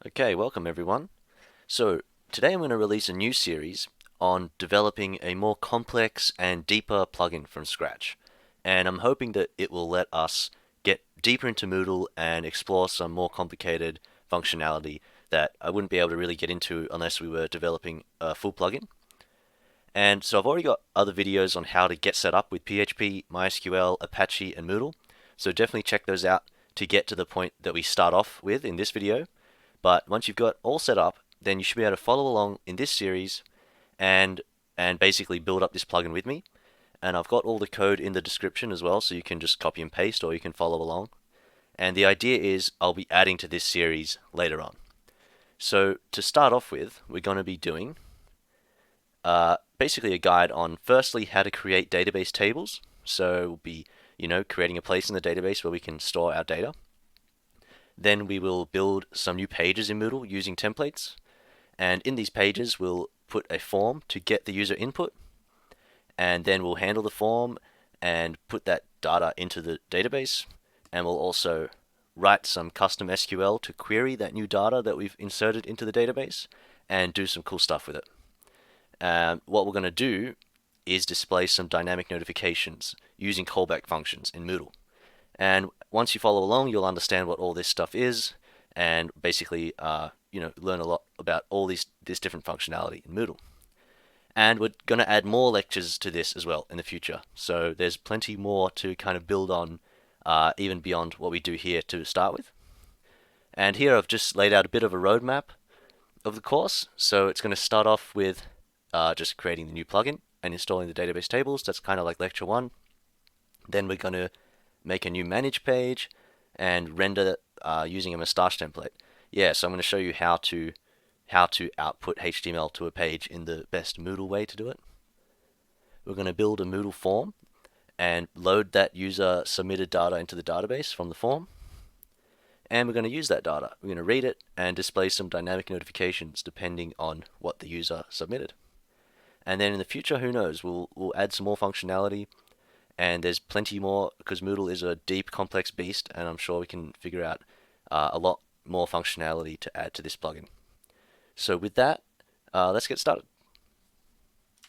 Okay, welcome everyone. So, today I'm going to release a new series on developing a more complex and deeper plugin from scratch. And I'm hoping that it will let us get deeper into Moodle and explore some more complicated functionality that I wouldn't be able to really get into unless we were developing a full plugin. And so I've already got other videos on how to get set up with PHP, MySQL, Apache, and Moodle. So definitely check those out to get to the point that we start off with in this video. But once you've got all set up, then you should be able to follow along in this series and basically build up this plugin with me. And I've got all the code in the description as well, so you can just copy and paste or you can follow along. And the idea is I'll be adding to this series later on. So to start off with, we're going to be doing basically a guide on firstly how to create database tables. So we'll be, creating a place in the database where we can store our data. Then we will build some new pages in Moodle using templates. And in these pages, we'll put a form to get the user input. And then we'll handle the form and put that data into the database. And we'll also write some custom SQL to query that new data that we've inserted into the database and do some cool stuff with it. What we're going to do is display some dynamic notifications using callback functions in Moodle. And once you follow along, you'll understand what all this stuff is, and basically, learn a lot about all this different functionality in Moodle. And we're going to add more lectures to this as well in the future. So there's plenty more to kind of build on, even beyond what we do here to start with. And here I've just laid out a bit of a roadmap of the course. So it's going to start off with just creating the new plugin and installing the database tables. That's kind of like lecture one. Then we're going to make a new manage page and render using a mustache template. Yeah, so I'm going to show you how to output HTML to a page in the best Moodle way to do it. We're going to build a Moodle form and load that user submitted data into the database from the form. And we're going to use that data. We're going to read it and display some dynamic notifications depending on what the user submitted. And then in the future, who knows, we'll add some more functionality. And there's plenty more because Moodle is a deep, complex beast, and I'm sure we can figure out a lot more functionality to add to this plugin. So with that, let's get started.